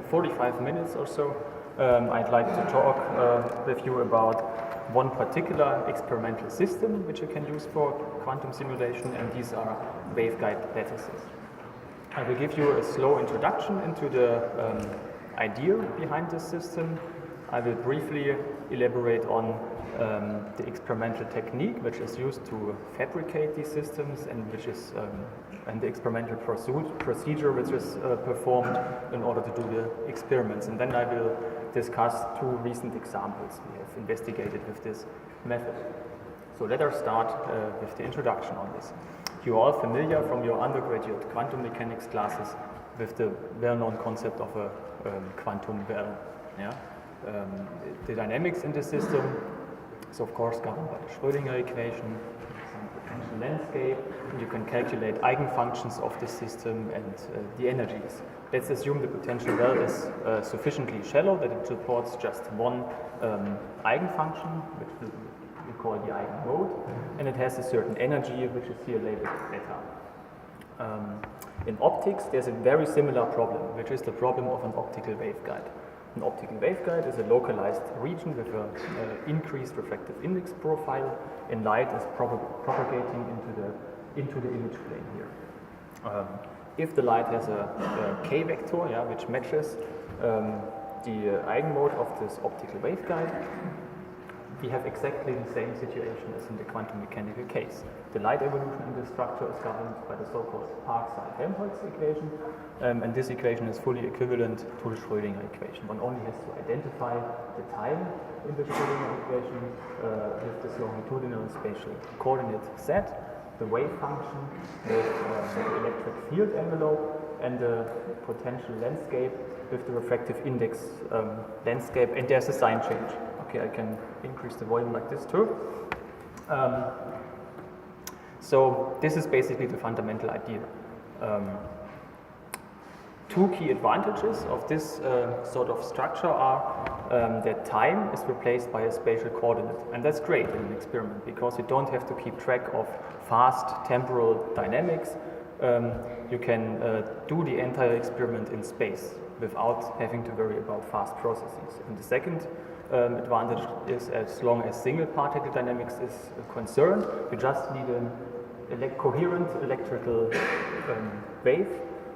45 minutes or so, I'd like to talk with you about one particular experimental system which you can use for quantum simulation, and these are waveguide lattices. I will give you a slow introduction into the idea behind this system. I will briefly elaborate on the experimental technique which is used to fabricate these systems, and which is and the experimental procedure which is performed in order to do the experiments. And then I will discuss two recent examples we have investigated with this method. So let us start with the introduction on this. You are all familiar from your undergraduate quantum mechanics classes with the well-known concept of a quantum well. Yeah? The dynamics in the system is of course governed by the Schrödinger equation, some potential landscape, and you can calculate eigenfunctions of the system and the energies. Let's assume the potential well is sufficiently shallow that it supports just one eigenfunction, which we call the eigenmode, and it has a certain energy which is here labeled beta. In optics there's a very similar problem, which is the problem of an optical waveguide. An optical waveguide is a localized region with an increased refractive index profile, and light is propagating into the image plane here. If the light has a k vector, which matches the eigenmode of this optical waveguide, we have exactly the same situation as in the quantum mechanical case. The light evolution in this structure is governed by the so-called Parkside-Helmholtz equation, and this equation is fully equivalent to the Schrödinger equation. One only has to identify the time in the Schrödinger equation with this longitudinal spatial coordinate set, the wave function with the electric field envelope, and the potential landscape with the refractive index landscape, and there's a sign change. Okay, I can increase the volume like this too. So this is basically the fundamental idea. Two key advantages of this sort of structure are that time is replaced by a spatial coordinate, and that's great in an experiment because you don't have to keep track of fast temporal dynamics. You can do the entire experiment in space without having to worry about fast processes. And the second advantage is, as long as single particle dynamics is concerned, you just need a coherent electrical wave,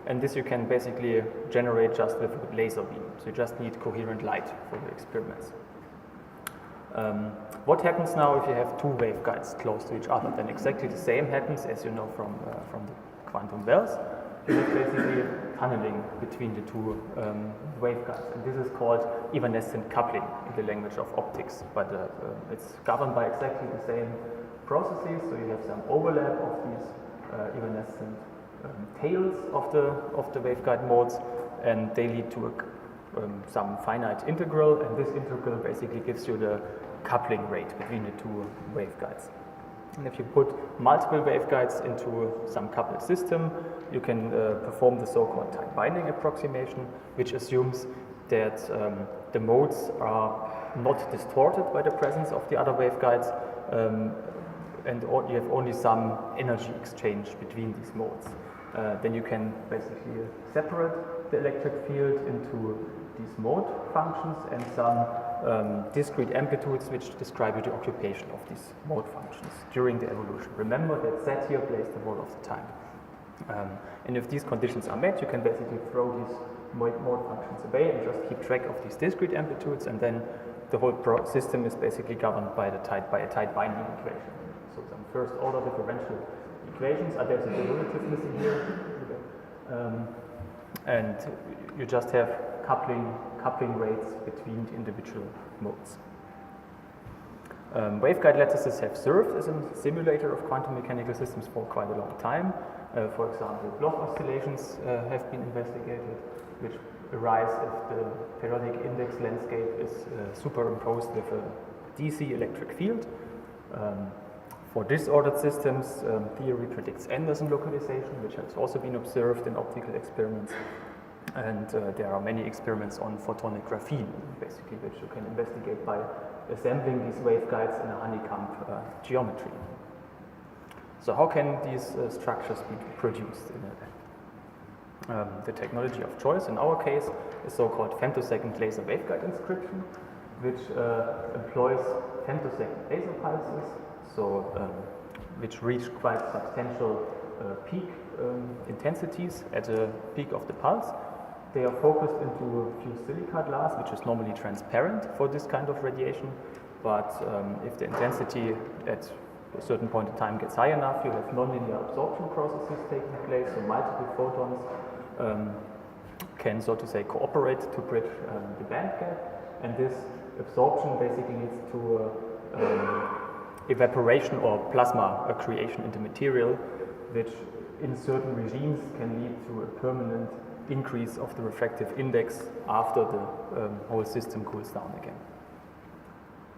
and this you can basically generate just with a laser beam. So you just need coherent light for the experiments. What happens now if you have two waveguides close to each other? Then exactly the same happens as you know from the quantum wells. You have basically tunneling between the two waveguides, and this is called evanescent coupling in the language of optics, but it's governed by exactly the same processes. So you have some overlap of these evanescent tails of the waveguide modes, and they lead to some finite integral, and this integral basically gives you the coupling rate between the two waveguides. And if you put multiple waveguides into some coupled system, you can perform the so-called time binding approximation, which assumes that the modes are not distorted by the presence of the other waveguides, and you have only some energy exchange between these modes. Then you can basically separate the electric field into these mode functions and some discrete amplitudes which describe the occupation of these mode functions during the evolution. Remember that Z here plays the role of the time. And if these conditions are met, you can basically throw these mode functions away and just keep track of these discrete amplitudes, and then the whole system is basically governed by a tight binding equation. So some first order differential equations, there's a derivative missing here, and you just have coupling rates between the individual modes. Waveguide lattices have served as a simulator of quantum mechanical systems for quite a long time. For example, Bloch oscillations have been investigated, which arise if the periodic index landscape is superimposed with a DC electric field. For disordered systems, theory predicts Anderson localization, which has also been observed in optical experiments. And there are many experiments on photonic graphene, basically, which you can investigate by assembling these waveguides in a honeycomb geometry. So how can these structures be produced in The technology of choice in our case is so-called femtosecond laser waveguide inscription, which employs femtosecond laser pulses, which reach quite substantial peak intensities at the peak of the pulse. They are focused into fused silica glass, which is normally transparent for this kind of radiation, but if the intensity at a certain point in time gets high enough, you have nonlinear absorption processes taking place, so multiple photons can, so to say, cooperate to bridge the band gap, and this absorption basically leads to evaporation or plasma creation in the material, which in certain regimes can lead to a permanent increase of the refractive index after the whole system cools down again.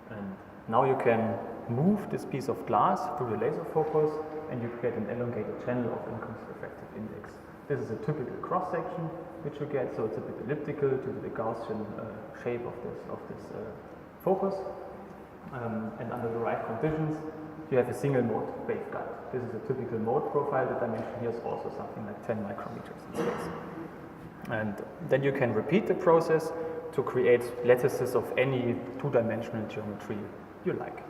And now you can move this piece of glass through the laser focus and you get an elongated channel of increased refractive index. This is a typical cross-section which you get, so it's a bit elliptical due to the Gaussian shape of this focus. And under the right conditions, you have a single mode waveguide. This is a typical mode profile. The dimension here is also something like 10 micrometers in space. And then you can repeat the process to create lattices of any two-dimensional geometry you like.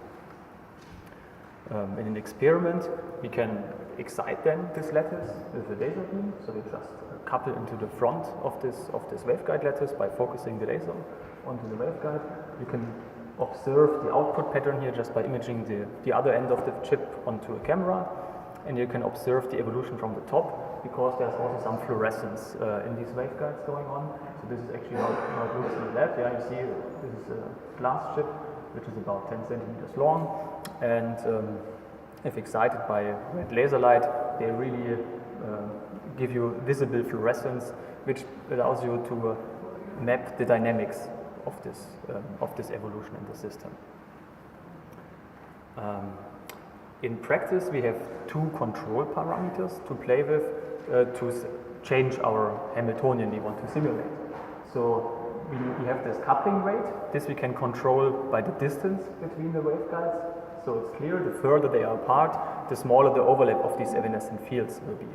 In an experiment, we can excite then this lattice with a laser beam. So we just couple into the front of this waveguide lattice by focusing the laser onto the waveguide. You can observe the output pattern here just by imaging the other end of the chip onto a camera, and you can observe the evolution from the top because there's also some fluorescence in these waveguides going on. So this is actually how it looks in the lab. Yeah, you see this is a glass chip which is about 10 centimeters long, and if excited by red laser light, they really give you visible fluorescence, which allows you to map the dynamics of this evolution in the system. In practice, we have two control parameters to play with to change our Hamiltonian we want to simulate. So we have this coupling rate. This we can control by the distance between the waveguides. So it's clear, the further they are apart, the smaller the overlap of these evanescent fields will be.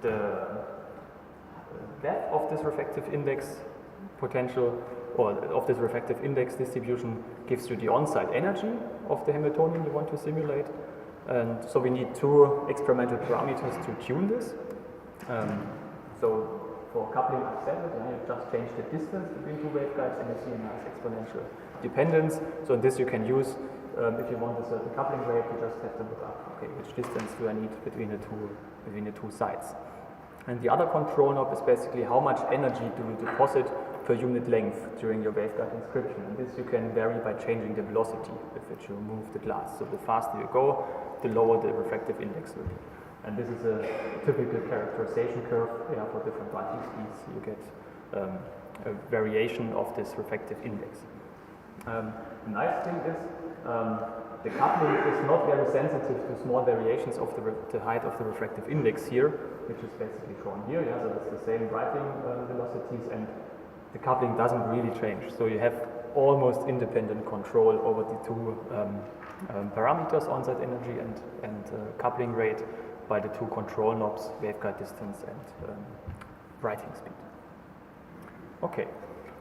The depth of this refractive index potential, or of this refractive index distribution, gives you the on-site energy of the Hamiltonian you want to simulate. And so we need two experimental parameters to tune this. So for coupling I've said it, you just change the distance between two waveguides and you see a nice exponential dependence. So in this you can use, if you want a certain coupling rate, you just have to look up, okay, which distance do I need between the two sides. And the other control knob is basically how much energy do you deposit per unit length during your waveguide inscription. And this you can vary by changing the velocity with which you move the glass. So the faster you go, the lower the refractive index will be. And this is a typical characterization curve. For different writing speeds, you get a variation of this refractive index. The nice thing is the coupling is not very sensitive to small variations of the height of the refractive index here, which is basically shown here. Yeah, so it's the same writing velocities, and the coupling doesn't really change. So you have almost independent control over the two parameters, on-site energy and coupling rate, by the two control knobs, waveguide distance and writing speed. Okay,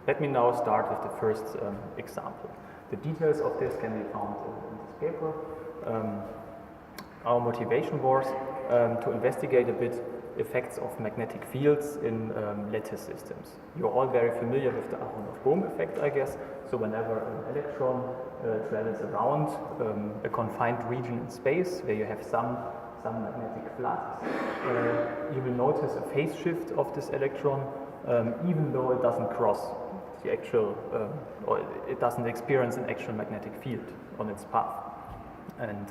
let me now start with the first example. The details of this can be found in this paper. Our motivation was to investigate a bit effects of magnetic fields in lattice systems. You're all very familiar with the Aharonov-Bohm effect, I guess. So whenever an electron travels around a confined region in space where you have some magnetic flux, you will notice a phase shift of this electron, even though it doesn't cross the actual, or it doesn't experience an actual magnetic field on its path. And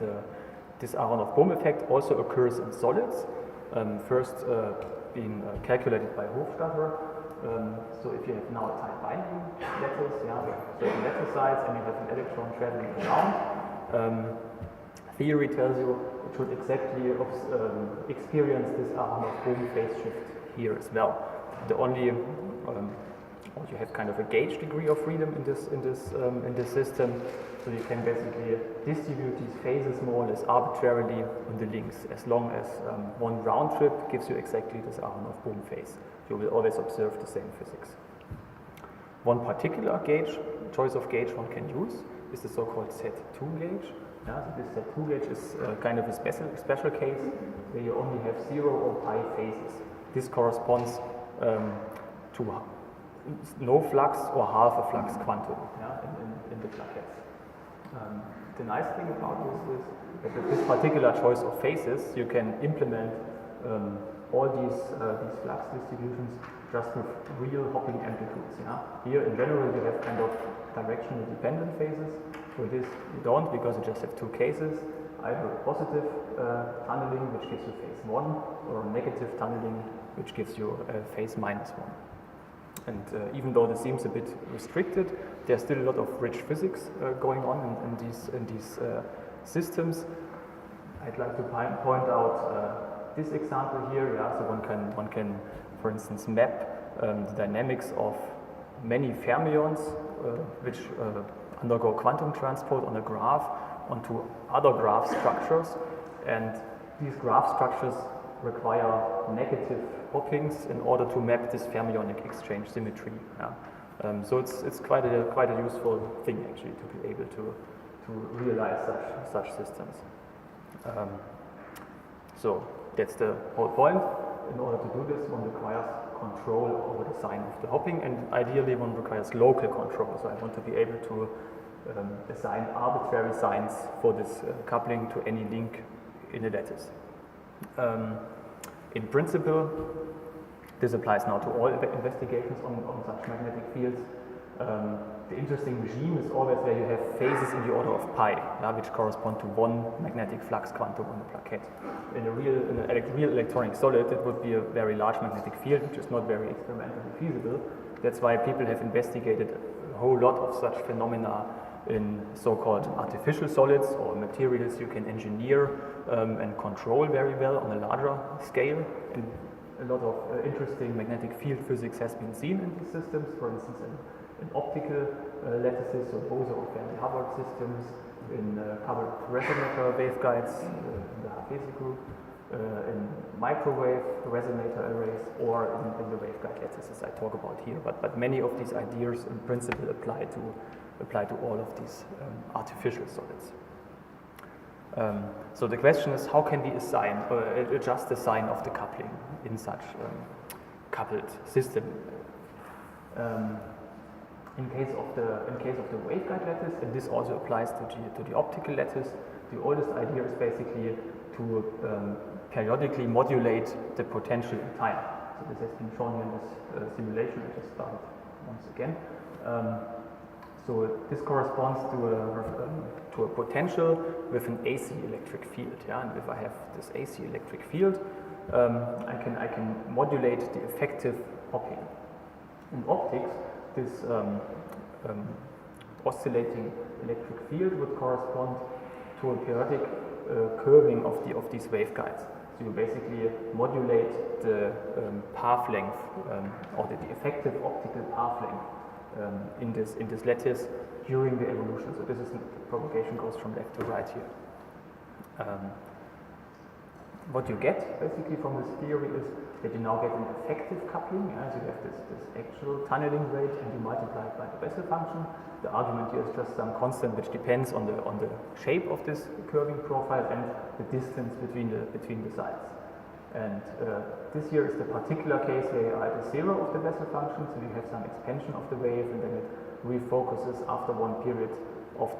this Aharonov-Bohm effect also occurs in solids, first being calculated by Hofstadter. So if you have now a tight binding lattice, certain lattice sites, and you have an electron traveling around, theory tells you it should exactly experience this Aharonov-Bohm phase shift here as well. The only or you have kind of a gauge degree of freedom in this system. So you can basically distribute these phases more or less arbitrarily in the links, as long as one round trip gives you exactly this Aharonov Bohm phase. You will always observe the same physics. One particular gauge, choice of gauge one can use, is the so-called Z2 gauge. Yeah, so this Z2 gauge is kind of a special case where you only have 0 or pi phases. This corresponds to no flux or half a flux quantum, yeah, in the plaquettes. The nice thing about this is that with this particular choice of phases, you can implement all these flux distributions just with real hopping amplitudes. Yeah? Here in general you have kind of directionally dependent phases. With this you don't, because you just have two cases, either a positive tunneling, which gives you phase 1, or a negative tunneling, which gives you phase -1. And even though this seems a bit restricted, there's still a lot of rich physics going on in these systems. I'd like to point out this example here. Yeah, so one can, for instance, map the dynamics of many fermions which undergo quantum transport on a graph onto other graph structures, and these graph structures require negative hoppings in order to map this fermionic exchange symmetry. Yeah. So it's quite a useful thing actually to be able to realize such systems. So that's the whole point. In order to do this, one requires control over the sign of the hopping, and ideally one requires local control. So I want to be able to assign arbitrary signs for this coupling to any link in a lattice. In principle, this applies now to all investigations on such magnetic fields. The interesting regime is always where you have phases in the order of pi, yeah, which correspond to one magnetic flux quantum on the plaquette. In a real electronic solid, it would be a very large magnetic field, which is not very experimentally feasible. That's why people have investigated a whole lot of such phenomena in so-called artificial solids, or materials you can engineer and control very well on a larger scale. And a lot of interesting magnetic field physics has been seen in these systems, for instance in optical lattices, so Bose-Hubbard systems, in covered resonator waveguides in the Hafesi group, in microwave resonator arrays, or in the waveguide lattices I talk about here. But many of these ideas in principle apply to all of these artificial solids. So the question is, how can we adjust the sign of the coupling in such coupled system? In case of the waveguide lattice, and this also applies to the optical lattice, the oldest idea is basically to periodically modulate the potential in time. So this has been shown in this simulation. I just started once again. So this corresponds to a potential with an AC electric field. Yeah? And if I have this AC electric field, I can modulate the effective hopping. In optics, this oscillating electric field would correspond to a periodic curving of these waveguides. So you basically modulate the path length or the effective optical path length in this lattice during the evolution. So this is the propagation goes from left to right here. What you get basically from this theory is that you now get an effective coupling. Yeah? So you have this actual tunneling rate, and you multiply it by the Bessel function. The argument here is just some constant which depends on the shape of this curving profile and the distance between the sides. And this here is the particular case where you are at a 0 of the Bessel function, so you have some expansion of the wave, and then it refocuses after one period of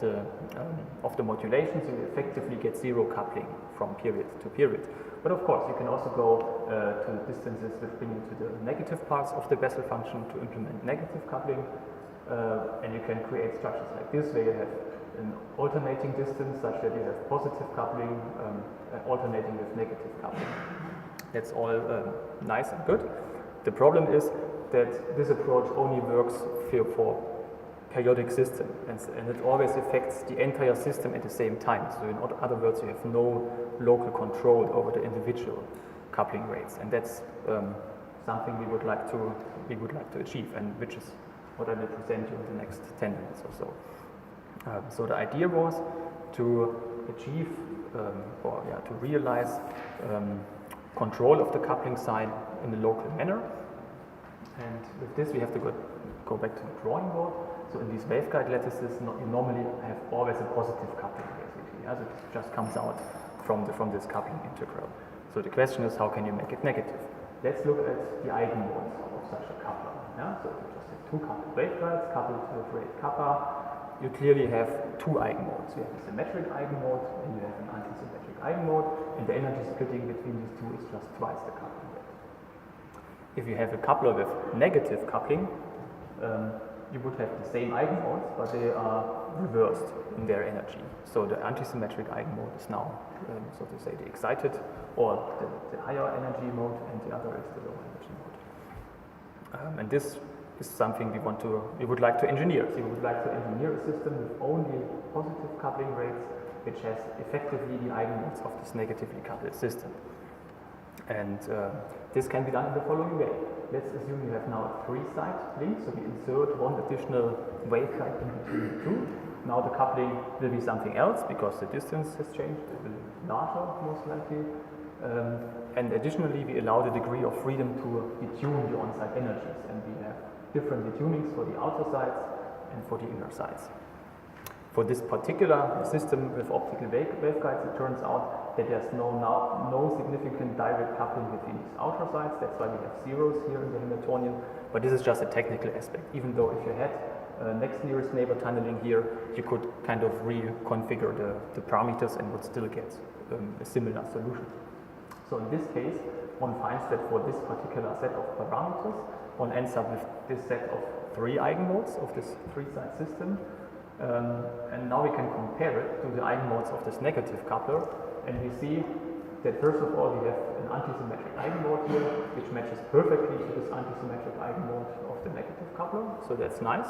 the modulation, so you effectively get 0 coupling from period to period. But of course, you can also go to distances which bring you to the negative parts of the Bessel function to implement negative coupling, and you can create structures like this where you have an alternating distance such that you have positive coupling alternating with negative coupling. That's all nice and good. The problem is that this approach only works for periodic system, and it always affects the entire system at the same time. So in other words, you have no local control over the individual coupling rates, and that's something we would like to achieve, and which is what I will present you in the next 10 minutes or so. So the idea was to achieve to realize control of the coupling side in a local manner. And with this we have to go back to the drawing board. So in these waveguide lattices, you normally have always a positive coupling, basically. As it just comes out from this coupling integral. So the question is, how can you make it negative? Let's look at the eigenmodes of such a coupler. Yeah? So if you just have two coupled waveguides coupled with rate kappa, you clearly have two eigenmodes. You have a symmetric eigenmode and you have an antisymmetric eigenmode, and the energy splitting between these two is just twice the coupling rate. If you have a coupler with negative coupling, you would have the same eigenmodes, but they are reversed in their energy. So the antisymmetric eigenmode is now, so to say, the excited or the higher energy mode, and the other is the lower energy mode. And this is something we would like to engineer. So we would like to engineer a system with only positive coupling rates, which has effectively the eigenmodes of this negatively coupled system. And this can be done in the following way. Let's assume you have now a three-side link, so we insert one additional waveguide in between the two. Now the coupling will be something else because the distance has changed, it will be larger most likely. And additionally we allow the degree of freedom to detune the on-site energies, and we have different detunings for the outer sides and for the inner sides. For this particular system with optical waveguides, it turns out that there's no significant direct coupling between these outer sides. That's why we have zeros here in the Hamiltonian. But this is just a technical aspect. Even though if you had next nearest neighbor tunneling here, you could kind of reconfigure the parameters and would still get a similar solution. So in this case, one finds that for this particular set of parameters, one ends up with this set of three eigenmodes of this three-side system. And now we can compare it to the eigenmodes of this negative coupler, and we see that first of all we have an antisymmetric eigenmode here, which matches perfectly to this antisymmetric eigenmode of the negative coupler, so that's nice.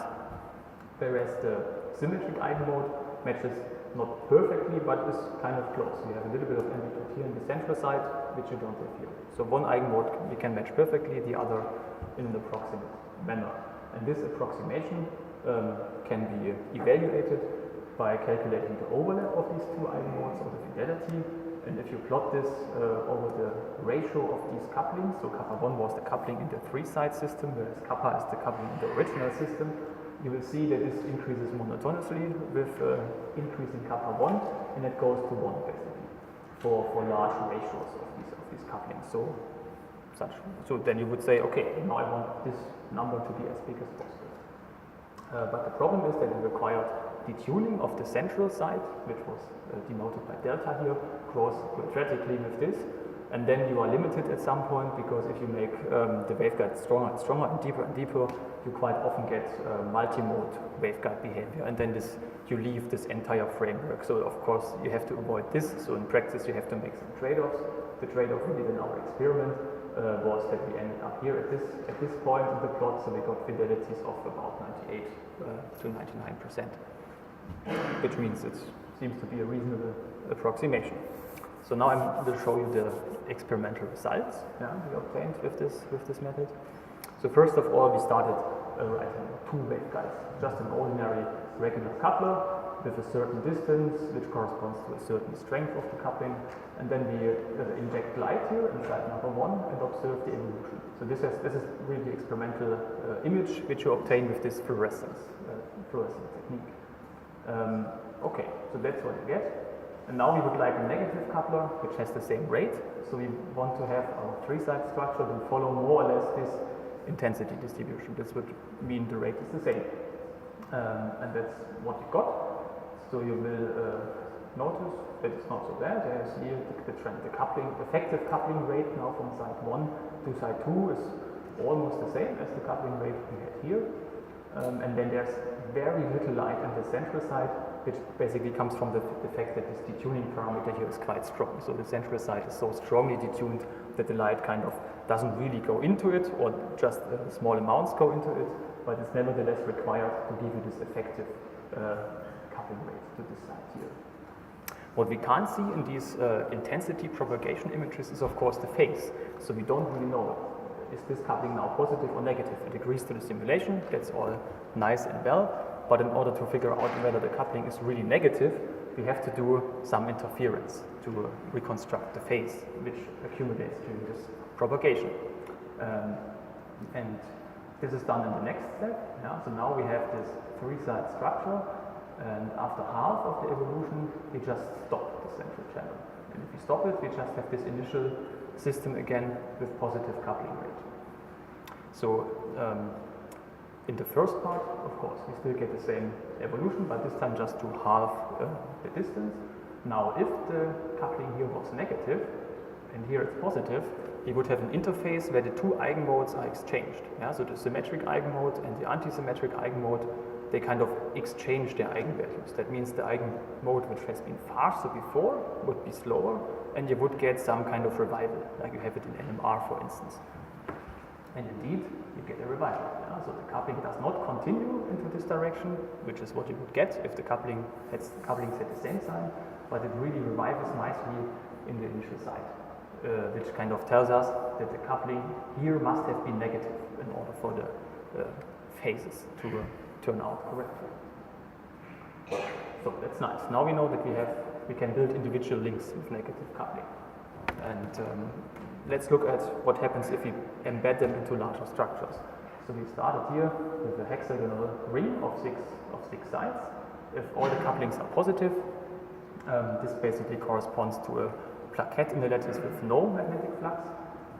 Whereas the symmetric eigenmode matches not perfectly, but is kind of close. We have a little bit of amplitude here in the central side, which you don't have here. So one eigenmode we can match perfectly, the other in an approximate manner. And this approximation can be evaluated by calculating the overlap of these two eigenmodes or the fidelity. And if you plot this over the ratio of these couplings, so kappa 1 was the coupling in the three-side system, whereas kappa is the coupling in the original system, you will see that this increases monotonously with increasing kappa 1, and it goes to 1 basically for large ratios of these couplings. So then you would say, okay, now I want this number to be as big as possible. But the problem is that we required detuning of the central side, which was denoted by delta here, grows quadratically with this, and then you are limited at some point, because if you make the waveguide stronger and stronger and deeper, you quite often get multi-mode waveguide behavior, and then you leave this entire framework. So of course you have to avoid this, so in practice you have to make some trade-offs. The trade-off we did in our experiment was that we ended up here at this point in the plot, so we got fidelities of about 98 to 99%, which means it seems to be a reasonable approximation. So now I will show you the experimental results we obtained with this method. So first of all, we started writing two waveguides, just an ordinary regular coupler with a certain distance, which corresponds to a certain strength of the coupling, and then we inject light here inside number 1 and observe the evolution. So this is really the experimental image which you obtain with this fluorescent technique. Okay, so that's what you get. And now we would like a negative coupler which has the same rate. So we want to have our three-side structure will follow more or less this intensity distribution. This would mean the rate is the same. And that's what we got. So you will notice that it's not so bad. There's here the trend. The effective coupling rate now from side 1 to side 2 is almost the same as the coupling rate we had here. And then there's very little light on the central side, which basically comes from the fact that this detuning parameter here is quite strong. So the central side is so strongly detuned that the light kind of doesn't really go into it, or just small amounts go into it, but it's nevertheless required to give you this effective coupling rate to this side here. What we can't see in these intensity propagation images is of course the phase. So we don't really know is this coupling now positive or negative? It agrees to the simulation, that's all nice and well, but in order to figure out whether the coupling is really negative, we have to do some interference to reconstruct the phase which accumulates during this propagation. And this is done in the next step. Yeah? So now we have this three-side structure, and after half of the evolution, we just stop the central channel. And if we stop it, we just have this initial system again with positive coupling rate. So in the first part, of course, we still get the same evolution, but this time just to half the distance. Now, if the coupling here was negative, and here it's positive, we would have an interface where the two eigenmodes are exchanged. Yeah? So the symmetric eigenmode and the antisymmetric eigenmode, they kind of exchange their eigenvalues. That means the eigenmode which has been faster before would be slower, and you would get some kind of revival, like you have it in NMR, for instance. And indeed, you get a revival. Yeah? So the coupling does not continue into this direction, which is what you would get if the couplings had the same sign, but it really revives nicely in the initial side, which kind of tells us that the coupling here must have been negative in order for the phases to turn out correctly. So that's nice. Now we know that we can build individual links with negative coupling. And let's look at what happens if we embed them into larger structures. So we started here with a hexagonal ring of six sides. If all the couplings are positive, this basically corresponds to a plaquette in the lattice with no magnetic flux,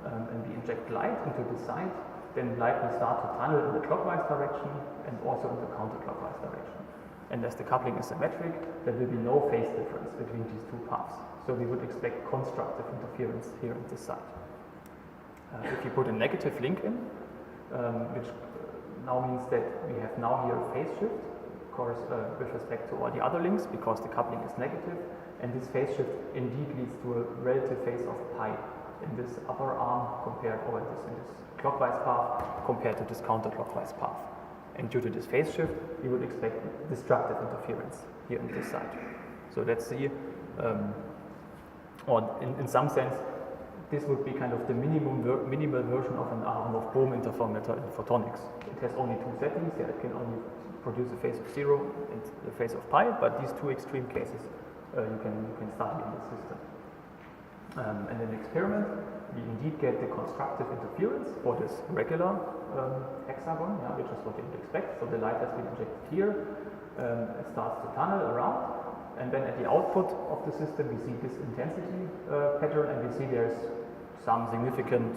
and we inject light into the side, then light will start to tunnel in the clockwise direction and also in the counterclockwise direction. And as the coupling is symmetric, there will be no phase difference between these two paths. So we would expect constructive interference here on this side. If you put a negative link in, which now means that we have now here a phase shift, of course, with respect to all the other links, because the coupling is negative, and this phase shift indeed leads to a relative phase of pi in this upper arm compared, or in this clockwise path compared to this counterclockwise path. And due to this phase shift, you would expect destructive interference here on this side. So let's see, or in some sense, this would be kind of the minimal version of an Aharonov-Bohm interferometer in photonics. It has only two settings, yeah, it can only produce a phase of 0 and the phase of pi, but these two extreme cases you can study in the system. And in the experiment, we indeed get the constructive interference for this regular hexagon, yeah, which is what you would expect. So the light has been injected here, it starts to tunnel around, and then at the output of the system we see this intensity pattern, and we see there's some significant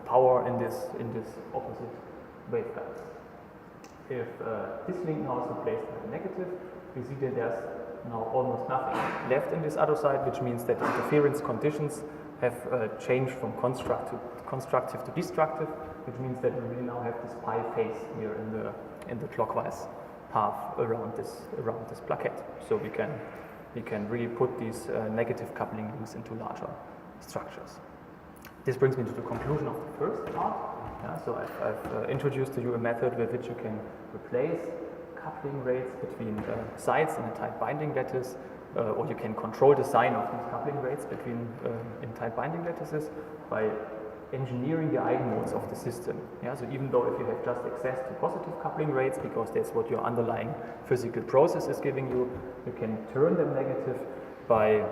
power in this opposite waveguide. If this link now is replaced by a negative, we see that there's now almost nothing left in this other side, which means that the interference conditions have changed from constructive to destructive, which means that we really now have this pi phase here in the clockwise path around this plaquette. So we can really put these negative coupling links into larger structures. This brings me to the conclusion of the first part. Yeah, so I've introduced to you a method with which you can replace coupling rates between sides in a tight binding lattice, or you can control the sign of these coupling rates between in tight binding lattices by engineering the eigenmodes of the system. Yeah, so even though if you have just access to positive coupling rates, because that's what your underlying physical process is giving you, you can turn them negative by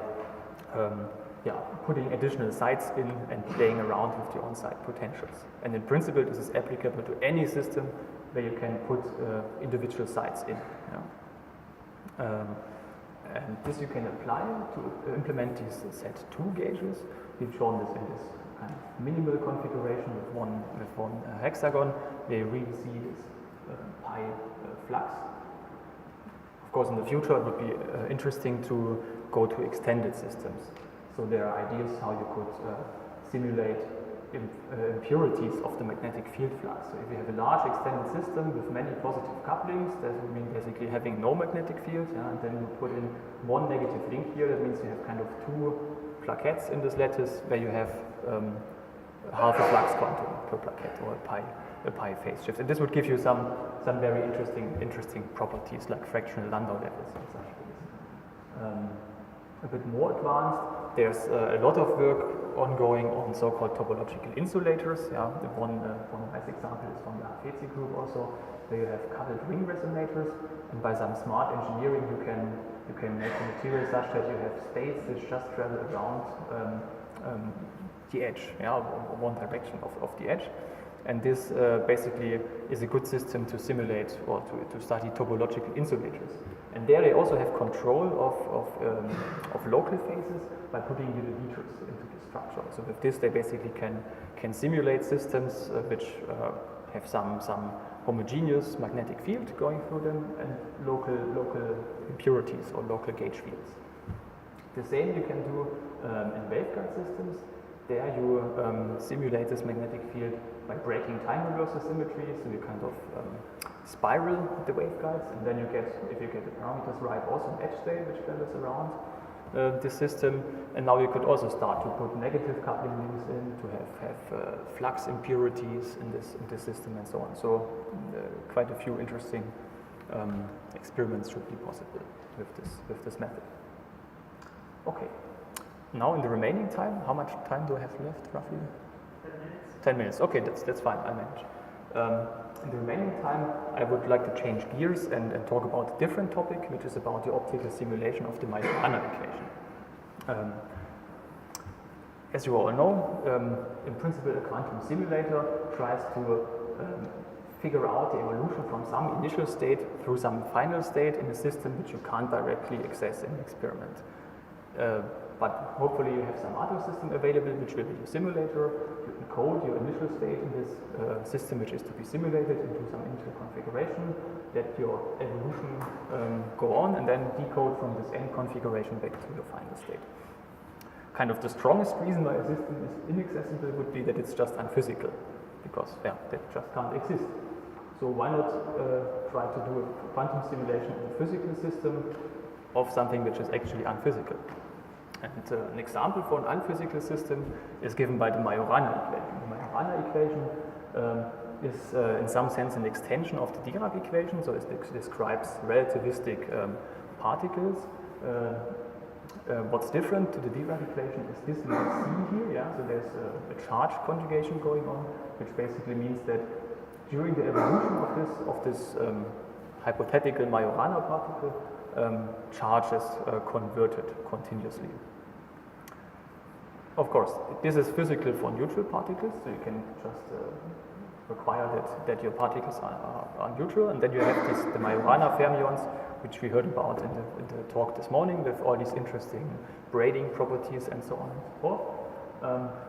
putting additional sides in and playing around with the on-site potentials. And in principle, this is applicable to any system where you can put individual sides in. Yeah. And this you can apply to implement these Z2 gauges. We've shown this in this kind of minimal configuration with one hexagon, where you really see this pi flux. Of course, in the future, it would be interesting to go to extended systems. So there are ideas how you could simulate impurities of the magnetic field flux. So if you have a large extended system with many positive couplings, that would mean basically having no magnetic field, and then you put in one negative link here. That means you have kind of two plaquettes in this lattice where you have half a flux quantum per plaquette, or a pi phase shift. And this would give you some very interesting properties like fractional Landau levels and such things. A bit more advanced, there's a lot of work ongoing on so-called topological insulators. Yeah, one nice example is from the HFC group also, where you have coupled ring resonators, and by some smart engineering you can make the material such that you have states which just travel around the edge, yeah, one direction of the edge. And this basically is a good system to simulate or to study topological insulators. And there they also have control of local phases by putting little heaters into the structure. So with this they basically can simulate systems which have some homogeneous magnetic field going through them and local impurities or local gauge fields. The same you can do in waveguide systems. There you simulate this magnetic field by breaking time reversal symmetry, so you kind of spiral the waveguides, and then you get, if you get the parameters right, also an edge state which travels around the system. And now you could also start to put negative coupling links in to have flux impurities in this system and so on. So quite a few interesting experiments should be possible with this method. Okay. Now in the remaining time, how much time do I have left roughly? 10 minutes. 10 minutes, okay, that's fine, I manage. In the remaining time, I would like to change gears and talk about a different topic, which is about the optical simulation of the Majorana equation. As you all know, in principle, a quantum simulator tries to figure out the evolution from some initial state through some final state in a system which you can't directly access in an experiment. But hopefully you have some other system available which will be your simulator. You encode your initial state in this system which is to be simulated into some initial configuration, let your evolution go on, and then decode from this end configuration back to your final state. Kind of the strongest reason why a system is inaccessible would be that it's just unphysical, because that just can't exist. So why not try to do a quantum simulation of a physical system of something which is actually unphysical? And an example for an unphysical system is given by the Majorana equation. The Majorana equation is in some sense an extension of the Dirac equation, so it describes relativistic particles. What's different to the Dirac equation is this little C here, yeah? So there's a charge conjugation going on, which basically means that during the evolution of this hypothetical Majorana particle, charge is converted continuously. Of course, this is physical for neutral particles, so you can just require that your particles are neutral, and then you have the Majorana fermions, which we heard about in the talk this morning, with all these interesting braiding properties and so on and so forth.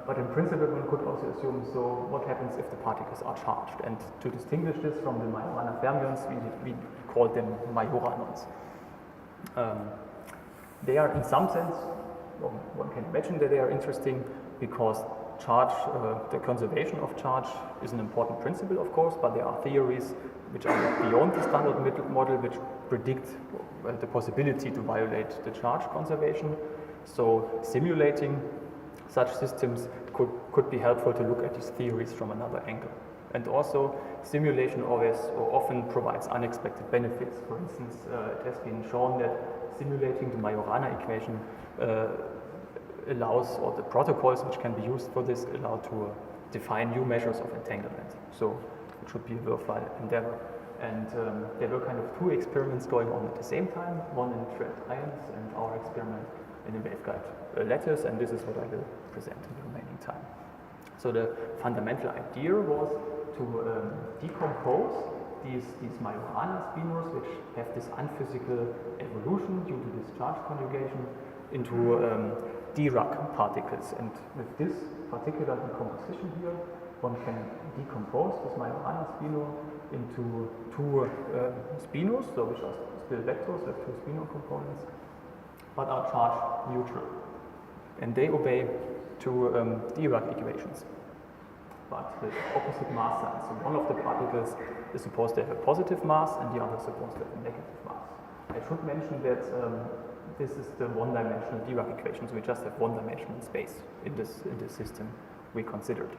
But in principle, one could also assume, so what happens if the particles are charged? And to distinguish this from the Majorana fermions, we call them Majoranons. They are in some sense, one can imagine that they are interesting because charge, the conservation of charge is an important principle, of course, but there are theories which are beyond the standard model which predict the possibility to violate the charge conservation. So simulating such systems could be helpful to look at these theories from another angle. And also, simulation always or often provides unexpected benefits. For instance, it has been shown that simulating the Majorana equation allows, or the protocols which can be used for this allow to define new measures of entanglement. So it should be a worthwhile endeavor. And there were kind of two experiments going on at the same time, one in thread ions and our experiment in a waveguide lattice, and this is what I will present in the remaining time. So the fundamental idea was to decompose these Majorana spinors, which have this unphysical evolution due to this charge conjugation, into Dirac particles. And with this particular decomposition here, one can decompose this Majorana spinor into two spinors, so which are still vectors with two spinor components, but are charge neutral. And they obey two Dirac equations, but with opposite mass signs. So one of the particles is supposed to have a positive mass and the other is supposed to have a negative mass. I should mention that this is the one-dimensional Dirac equation, so we just have one dimension in space in this system we considered.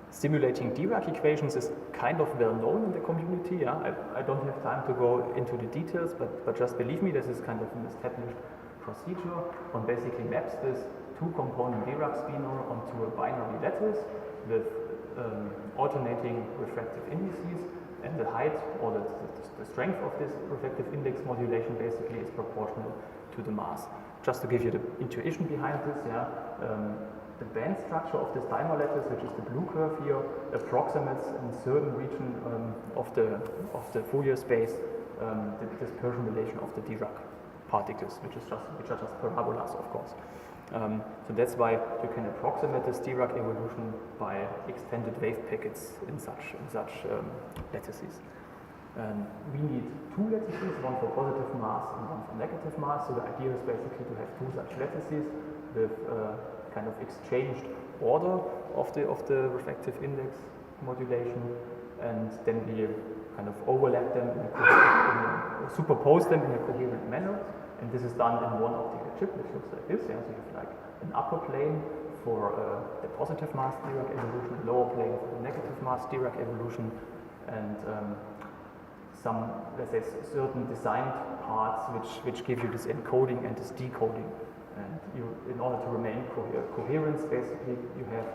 Simulating Dirac equations is kind of well known in the community. Yeah? I don't have time to go into the details, but just believe me, this is kind of an established procedure. One basically maps this two-component Dirac spinor onto a binary lattice with alternating refractive indices, and the height or the strength of this refractive index modulation basically is proportional to the mass. Just to give you the intuition behind this, the band structure of this dimer lattice, which is the blue curve here, approximates in certain region of the Fourier space the dispersion relation of the Dirac particles, which are just parabolas, of course. So that's why you can approximate this Dirac evolution by extended wave packets in such lattices. We need two lattices, one for positive mass and one for negative mass. So the idea is basically to have two such lattices with kind of exchanged order of the refractive index modulation, and then we kind of overlap them superpose them in a coherent manner. And this is done in one optical chip, which looks like this. So you have like an upper plane for the positive mass Dirac evolution, a lower plane for the negative mass Dirac evolution, and some, let's say, certain designed parts which give you this encoding and this decoding. And in order to remain coherence, basically, you have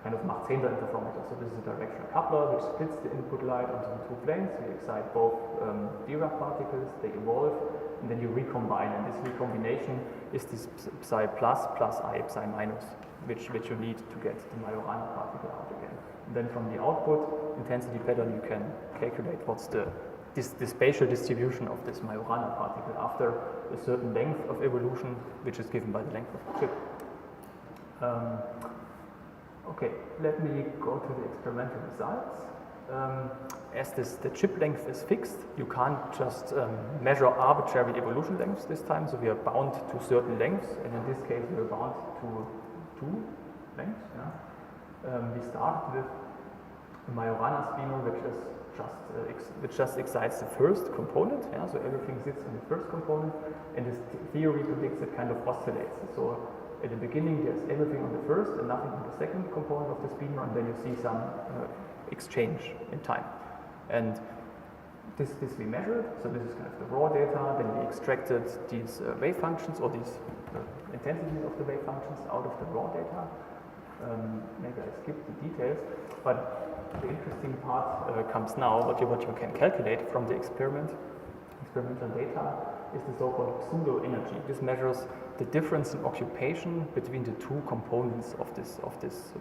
kind of Mach-Zehnder interferometer. So this is a directional coupler which splits the input light onto the two planes. So you excite both Dirac particles, they evolve, and then you recombine. And this recombination is this psi plus plus I psi minus, which you need to get the Majorana particle out again. And then from the output intensity pattern, you can calculate what's the spatial distribution of this Majorana particle after a certain length of evolution, which is given by the length of the chip. Okay, let me go to the experimental results. As the chip length is fixed, you can't just measure arbitrary evolution lengths this time, so we are bound to certain lengths, and in this case we are bound to two lengths. We start with a Majorana spinor which just excites the first component, so everything sits in the first component, and this theory predicts it kind of oscillates. So at the beginning there's everything on the first and nothing on the second component of the spinor, and then you see some exchange in time. And this we measured, so this is kind of the raw data, then we extracted these wave functions, or these intensities of the wave functions out of the raw data. Maybe I skipped the details, but the interesting part comes now. What you can calculate from the experimental data is the so-called pseudo energy. This measures the difference in occupation between the two components of this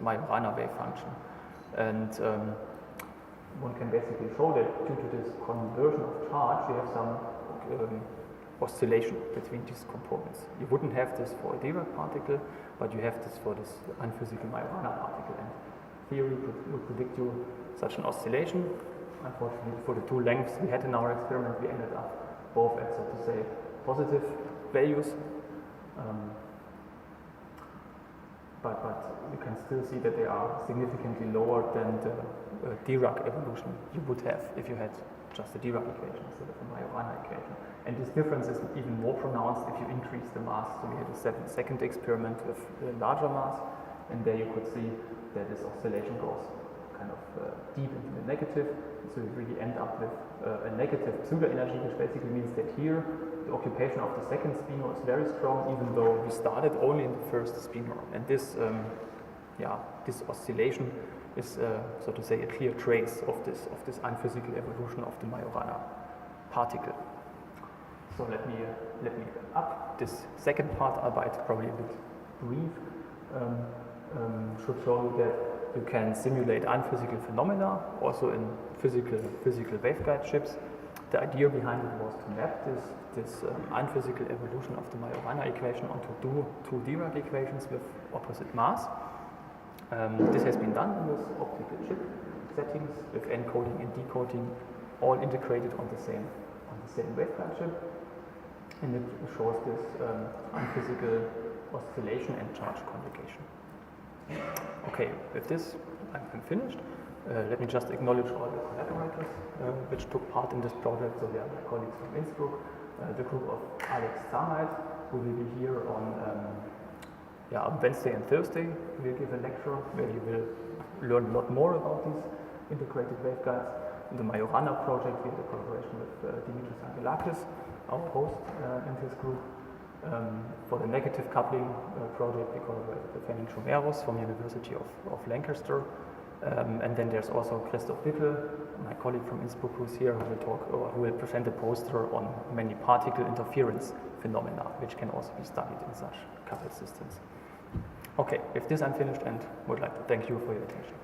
Majorana wave function, and one can basically show that due to this conversion of charge, you have some oscillation between these components. You wouldn't have this for a Dirac particle, but you have this for this unphysical Majorana particle, and theory would predict you such an oscillation. Unfortunately, for the two lengths we had in our experiment, we ended up both at, so to say, positive values, but you can still see that they are significantly lower than the Dirac evolution you would have if you had just a Dirac equation instead of a Majorana equation. And this difference is even more pronounced if you increase the mass. So we had a second experiment with a larger mass, and there you could see that this oscillation goes kind of deep into the negative. So you really end up with a negative pseudo energy, which basically means that here the occupation of the second spinor is very strong, even though we started only in the first spinor. And this, this oscillation is, so to say, a clear trace of this unphysical evolution of the Majorana particle. So let me wrap up this second part, albeit probably a bit brief. Should show you that you can simulate unphysical phenomena also in physical waveguide chips. The idea behind it was to map this unphysical evolution of the Majorana equation onto two Dirac equations with opposite mass. This has been done in this optical chip settings with encoding and decoding all integrated on the same waveguide chip, and it shows this unphysical oscillation and charge conjugation. Okay, with this I'm finished. Let me just acknowledge all the collaborators which took part in this project. So they are my colleagues from Innsbruck, the group of Alex Zamait, who will be here on Wednesday and Thursday. We'll give a lecture where you will learn a lot more about these integrated waveguides. In the Majorana project, we have a collaboration with Dimitris Angelakis, our host in this group. For the negative coupling project, we collaborate with Henning Schomeros from University of Lancaster. And then there's also Christoph Little, my colleague from Innsbruck, who's here, who will talk or who will present a poster on many particle interference phenomena, which can also be studied in such coupled systems. Okay, with this I'm finished and would like to thank you for your attention.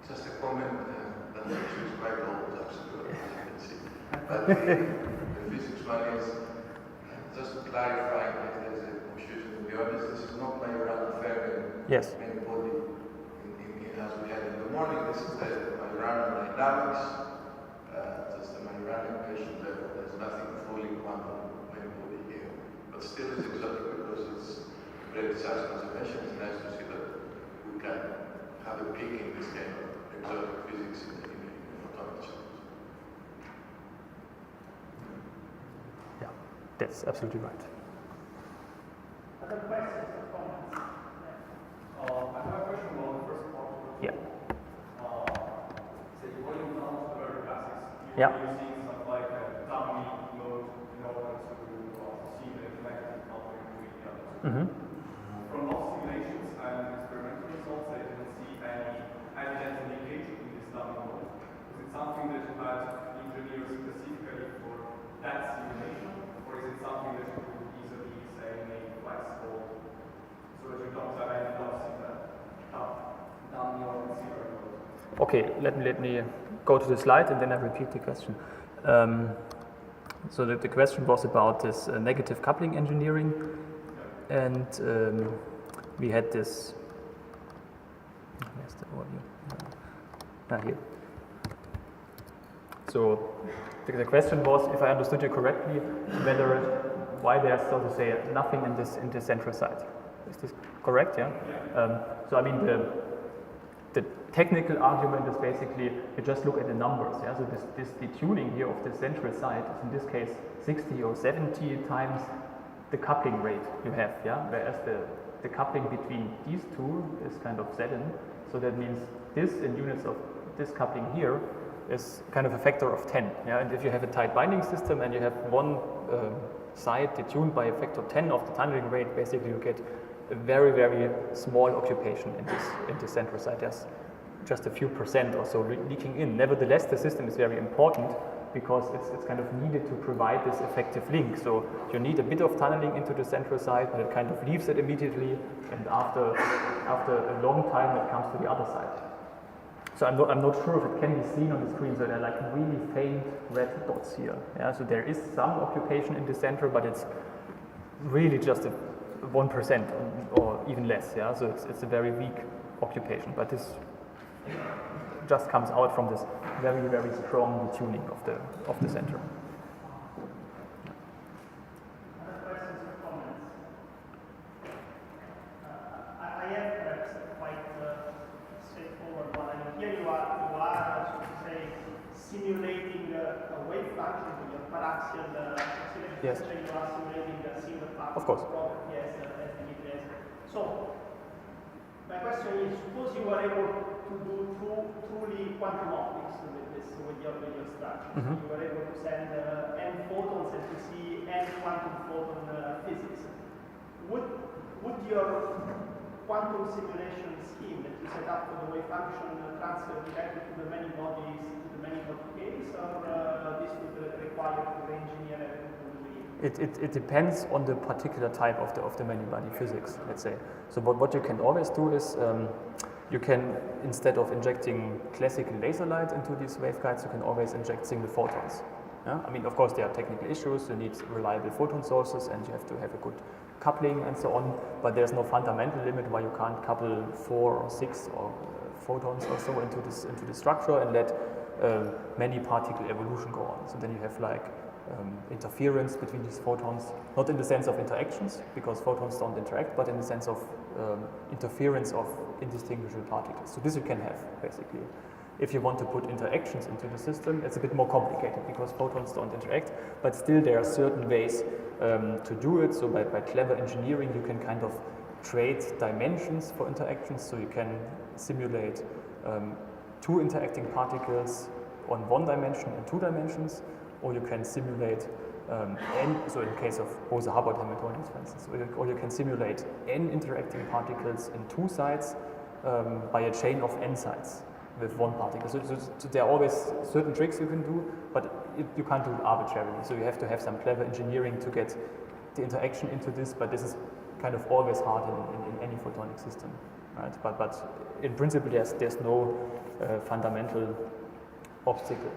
Just a comment that the issue is quite old, absolutely, as you can see. But the physics one is, just to clarify, if there's a confusion, to be honest, this is not Majorana Fermi Yes. anybody as we had in the morning. This is the Majorana dynamics, just the Majorana equation level. There's nothing fully quantum anybody here. But still it's exotic because it's very size conservation. It's nice to see that we can have a peek in this kind of exotic physics in photonic channels. Yeah, that's absolutely right. Other questions or comments? I have a question about the first part. Yeah. Say, when you come to the classics, Yeah. you're using stuff like a dummy node in order to see the connected coupling between the other two. Mm-hmm. From most simulations and experimental results, I didn't see any evident leakage in this dummy node. Is it something that you had engineered specifically for that simulation, or is it something that you could easily, say, make flexible so that you don't have any loss in the dummy or receiver node? Okay, let me go to the slide and then I repeat the question. So the question was about this negative coupling engineering, and we had this. Where's the overview? Here. So the question was, if I understood you correctly, why there's, so to say, nothing in the central site. Is this correct? Yeah. So I mean the technical argument is basically you just look at the numbers. Yeah. So this detuning here of the central site is in this case 60 or 70 times the coupling rate you have. Yeah. Whereas the coupling between these two is kind of set in. So that means this in units of this coupling here is kind of a factor of 10. Yeah? And if you have a tight binding system and you have one side detuned by a factor of 10 of the tunneling rate, basically you get a very, very small occupation in this central site. There's just a few percent or so leaking in. Nevertheless, the system is very important because it's kind of needed to provide this effective link. So you need a bit of tunneling into the central site, but it kind of leaves it immediately, and after a long time it comes to the other side. So I'm not sure if it can be seen on the screen, so there are like really faint red dots here. Yeah, so there is some occupation in the center, but it's really just a 1% or even less. Yeah, so it's a very weak occupation, but this just comes out from this very, very strong detuning of the center. Other questions or comments? I have perhaps a quite straightforward one. I mean, here you are, so to say, simulating a wave function with your paraxial oscillation. Yes. So you are simulating a single particle. Of course. Property as the given. So my question is, suppose you were able to do truly quantum optics with your structure. Mm-hmm. You were able to send n photons and to see n quantum photon physics. Would your quantum simulation scheme that you set up for the wave function transfer directly to the many bodies, to the many body case, or this would require to re-engineer everything? It depends on the particular type of the many-body physics, let's say. So what you can always do is you can, instead of injecting classical laser light into these waveguides, you can always inject single photons. Yeah? I mean, of course, there are technical issues. You need reliable photon sources, and you have to have a good coupling and so on. But there's no fundamental limit why you can't couple 4 or 6 or photons or so into the structure and let many particle evolution go on. So then you have like interference between these photons, not in the sense of interactions, because photons don't interact, but in the sense of interference of indistinguishable particles. So this you can have, basically. If you want to put interactions into the system, it's a bit more complicated because photons don't interact, but still there are certain ways to do it. So by clever engineering, you can kind of trade dimensions for interactions. So you can simulate two interacting particles on one dimension and two dimensions, or you can simulate so in the case of Bose-Hubbard Hamiltonians, for instance, or you can simulate n interacting particles in two sides by a chain of n sides with one particle. So there are always certain tricks you can do, but you can't do it arbitrarily. So you have to have some clever engineering to get the interaction into this, but this is kind of always hard in any photonic system, right? But in principle, there's no fundamental obstacle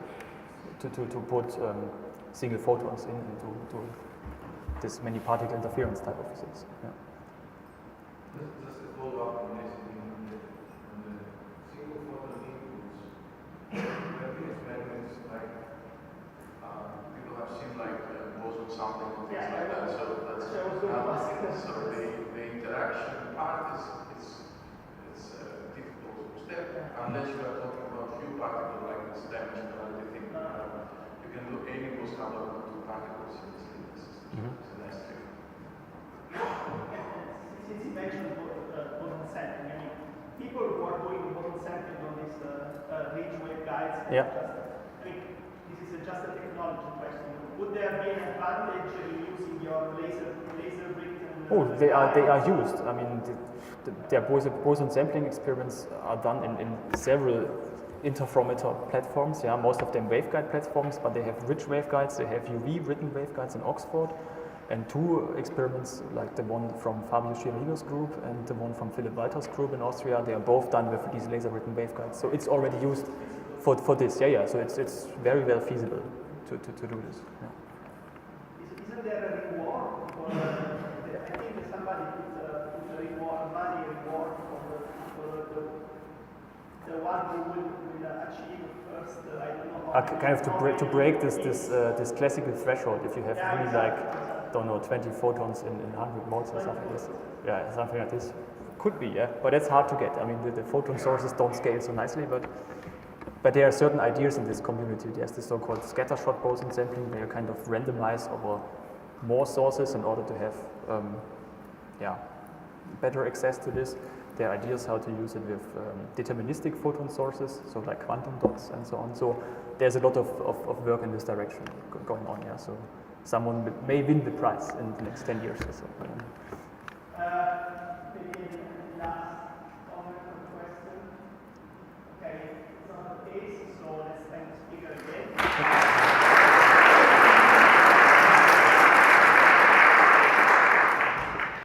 to put single photons into this many particle interference type of physics. Yeah. Just to follow up on this, on the single photon inputs, there have been experiments like people have seen like boson sampling and things like that. So that's so the interaction part is difficult to step unless you are talking about few particles like this dimensionality thing. You can do any Bose-Hubbard two particles in the system. It's a nice trick. Since you mentioned boson sampling, I mean, people who are doing boson sampling on these ridge waveguides, Yeah. this is just a technology question. Would there be an advantage in using your laser brick? Oh, they are used. I mean, their boson sampling experiments are done in several interferometer platforms. Yeah, most of them waveguide platforms, but they have rich waveguides. They have UV written waveguides in Oxford, and two experiments, like the one from Fabio Sciarino's group and the one from Philipp Walter's group in Austria, they are both done with these laser written waveguides. So it's already used for this. Yeah. So it's very well feasible to do this. Yeah. Isn't there a reward for? I think somebody put a reward, money reward for the one who will achieve first. I don't know. Kind of to break this classical threshold. If you have really like, don't know, 20 photons in 100 modes or something like this. Yeah, something like this. Could be, yeah, but that's hard to get. I mean, the photon sources don't scale so nicely, but there are certain ideas in this community. There's the so-called scattershot boson sampling, where you kind of randomize over more sources in order to have better access to this. There are ideas how to use it with deterministic photon sources, so like quantum dots and so on. So there's a lot of work in this direction going on, yeah. So someone may win the prize in the next 10 years or so.